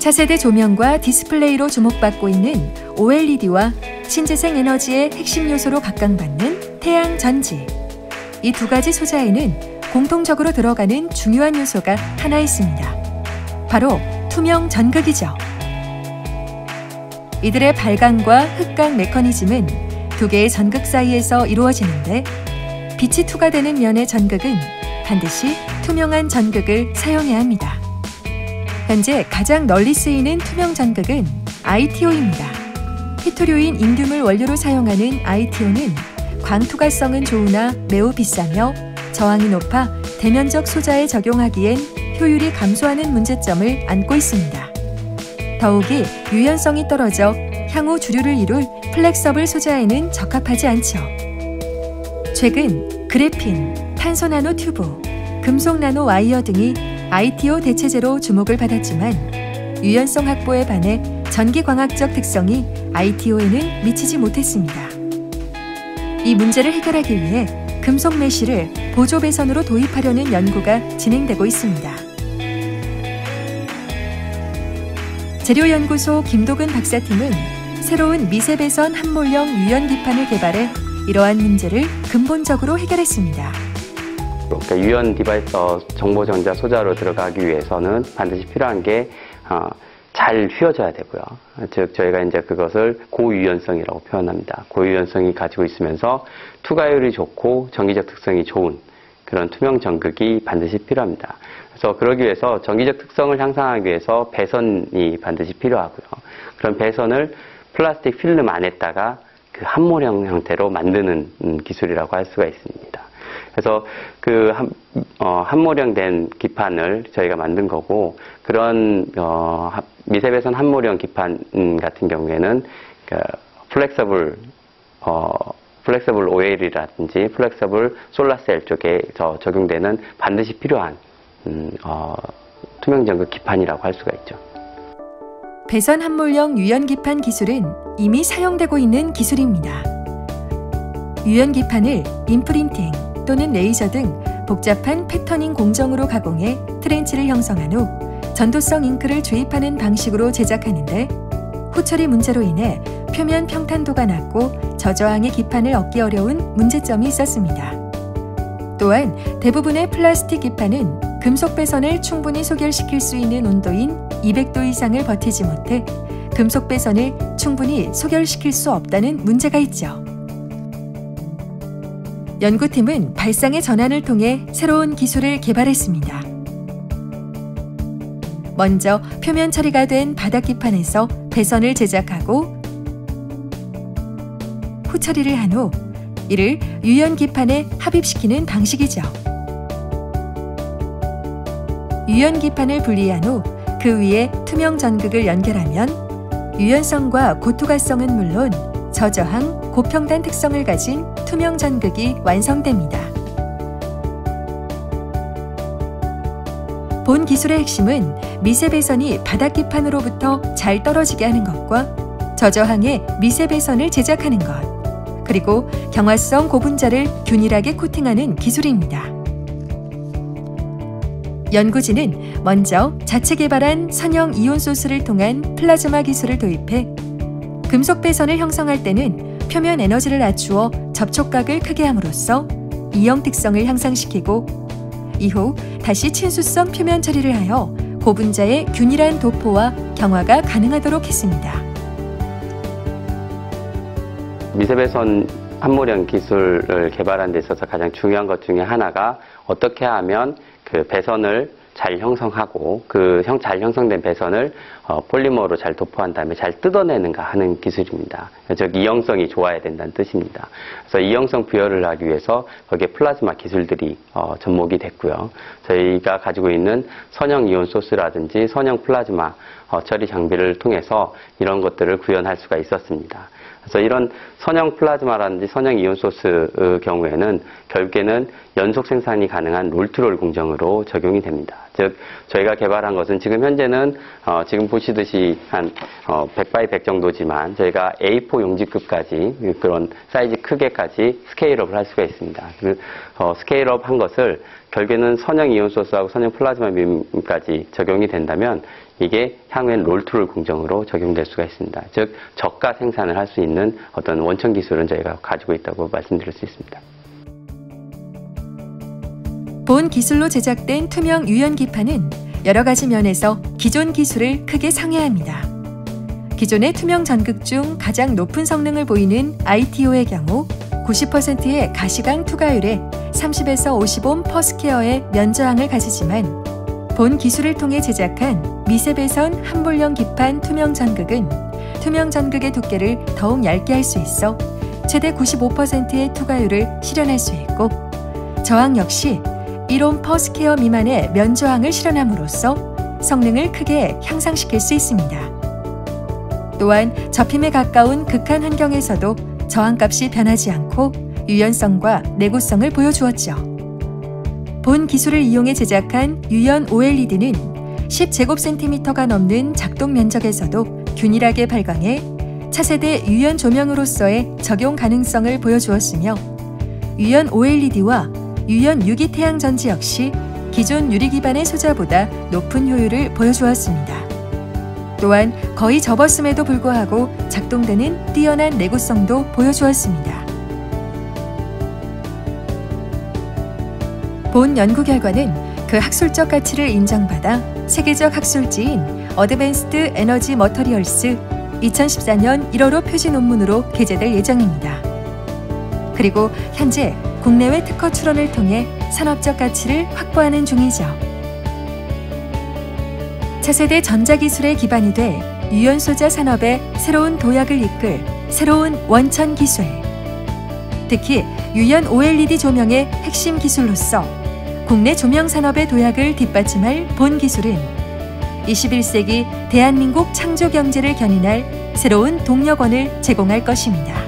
차세대 조명과 디스플레이로 주목받고 있는 OLED와 신재생 에너지의 핵심 요소로 각광받는 태양 전지. 이 두 가지 소자에는 공통적으로 들어가는 중요한 요소가 하나 있습니다. 바로 투명 전극이죠. 이들의 발광과 흑광 메커니즘은 두 개의 전극 사이에서 이루어지는데, 빛이 투과되는 면의 전극은 반드시 투명한 전극을 사용해야 합니다. 현재 가장 널리 쓰이는 투명 전극은 ITO입니다. 희토류인 인듐을 원료로 사용하는 ITO는 광투과성은 좋으나 매우 비싸며 저항이 높아 대면적 소자에 적용하기엔 효율이 감소하는 문제점을 안고 있습니다. 더욱이 유연성이 떨어져 향후 주류를 이룰 플렉서블 소자에는 적합하지 않죠. 최근 그래핀, 탄소 나노 튜브, 금속 나노 와이어 등이 ITO 대체제로 주목을 받았지만 유연성 확보에 반해 전기광학적 특성이 ITO에는 미치지 못했습니다. 이 문제를 해결하기 위해 금속 메쉬를 보조 배선으로 도입하려는 연구가 진행되고 있습니다. 재료연구소 김도근 박사팀은 새로운 미세 배선 함몰형 유연 기판을 개발해 이러한 문제를 근본적으로 해결했습니다. 그러니까 유연 디바이스 정보전자 소자로 들어가기 위해서는 반드시 필요한 게 잘 휘어져야 되고요. 즉 저희가 이제 그것을 고유연성이라고 표현합니다. 고유연성이 가지고 있으면서 투과율이 좋고 전기적 특성이 좋은 그런 투명 전극이 반드시 필요합니다. 그래서 그러기 위해서 전기적 특성을 향상하기 위해서 배선이 반드시 필요하고요. 그런 배선을 플라스틱 필름 안에다가 그 함몰형 형태로 만드는 기술이라고 할 수가 있습니다. 그래서 그 함몰형 된 기판을 저희가 만든 거고, 그런 미세배선 함몰형 기판 같은 경우에는 플렉서블 OL이라든지 플렉서블 솔라셀 쪽에 적용되는 반드시 필요한 투명 전극 기판이라고 할 수가 있죠. 배선 함몰형 유연 기판 기술은 이미 사용되고 있는 기술입니다. 유연 기판을 인프린팅 또는 레이저 등 복잡한 패터닝 공정으로 가공해 트렌치를 형성한 후 전도성 잉크를 주입하는 방식으로 제작하는데, 후처리 문제로 인해 표면 평탄도가 낮고 저저항의 기판을 얻기 어려운 문제점이 있었습니다. 또한 대부분의 플라스틱 기판은 금속 배선을 충분히 소결시킬 수 있는 온도인 200도 이상을 버티지 못해 금속 배선을 충분히 소결시킬 수 없다는 문제가 있죠. 연구팀은 발상의 전환을 통해 새로운 기술을 개발했습니다. 먼저 표면 처리가 된 바닥 기판에서 배선을 제작하고 후처리를 한 후 이를 유연 기판에 합입시키는 방식이죠. 유연 기판을 분리한 후 그 위에 투명 전극을 연결하면 유연성과 고투과성은 물론 저저항, 고평단 특성을 가진 투명 전극이 완성됩니다. 본 기술의 핵심은 미세 배선이 바닥 기판으로부터 잘 떨어지게 하는 것과 저저항의 미세 배선을 제작하는 것, 그리고 경화성 고분자를 균일하게 코팅하는 기술입니다. 연구진은 먼저 자체 개발한 선형 이온 소스를 통한 플라즈마 기술을 도입해 금속 배선을 형성할 때는 표면 에너지를 낮추어 접촉각을 크게 함으로써 이형 특성을 향상시키고, 이후 다시 친수성 표면 처리를 하여 고분자의 균일한 도포와 경화가 가능하도록 했습니다. 미세배선 함몰형 기술을 개발하는 데 있어서 가장 중요한 것 중에 하나가 어떻게 하면 그 배선을 잘 형성하고 그 잘 형성된 배선을 폴리머로 잘 도포한 다음에 잘 뜯어내는가 하는 기술입니다. 즉 이형성이 좋아야 된다는 뜻입니다. 그래서 이형성 부여를 하기 위해서 거기에 플라즈마 기술들이 접목이 됐고요. 저희가 가지고 있는 선형 이온 소스라든지 선형 플라즈마 처리 장비를 통해서 이런 것들을 구현할 수가 있었습니다. 그래서 이런 선형 플라즈마라든지 선형 이온 소스 경우에는 결국에는 연속 생산이 가능한 롤투롤 공정으로 적용이 됩니다. 즉 저희가 개발한 것은 지금 현재는 지금 보시듯이 한 100x100 정도지만 저희가 A4 용지급까지 그런 사이즈 크게까지 스케일업을 할 수가 있습니다. 그 스케일업 한 것을 결국에는 선형 이온소스하고 선형 플라즈마 빔까지 적용이 된다면 이게 향후엔 롤툴 공정으로 적용될 수가 있습니다. 즉 저가 생산을 할 수 있는 어떤 원천 기술은 저희가 가지고 있다고 말씀드릴 수 있습니다. 본 기술로 제작된 투명 유연기판은 여러 가지 면에서 기존 기술을 크게 상회합니다. 기존의 투명 전극 중 가장 높은 성능을 보이는 ITO의 경우 90%의 가시광 투과율에 30에서 50옴 퍼 스퀘어의 면저항을 가지지만 본 기술을 통해 제작한 미세배선 함몰형 기판 투명 전극은 투명 전극의 두께를 더욱 얇게 할 수 있어 최대 95%의 투과율을 실현할 수 있고 저항 역시 1옴 퍼 스퀘어 미만의 면저항을 실현함으로써 성능을 크게 향상시킬 수 있습니다. 또한 접힘에 가까운 극한 환경에서도 저항값이 변하지 않고 유연성과 내구성을 보여주었죠. 본 기술을 이용해 제작한 유연 OLED는 10제곱센티미터가 넘는 작동 면적에서도 균일하게 발광해 차세대 유연 조명으로서의 적용 가능성을 보여주었으며 유연 OLED와 유연 유기태양전지 역시 기존 유리 기반의 소자보다 높은 효율을 보여주었습니다. 또한 거의 접었음에도 불구하고 작동되는 뛰어난 내구성도 보여주었습니다. 본 연구 결과는 그 학술적 가치를 인정받아 세계적 학술지인 어드밴스드 에너지 머터리얼스 2014년 1월호 표지 논문으로 게재될 예정입니다. 그리고 현재 국내외 특허 출원을 통해 산업적 가치를 확보하는 중이죠. 차세대 전자기술의 기반이 돼 유연소자 산업의 새로운 도약을 이끌 새로운 원천 기술. 특히 유연 OLED 조명의 핵심 기술로서 국내 조명 산업의 도약을 뒷받침할 본 기술은 21세기 대한민국 창조 경제를 견인할 새로운 동력원을 제공할 것입니다.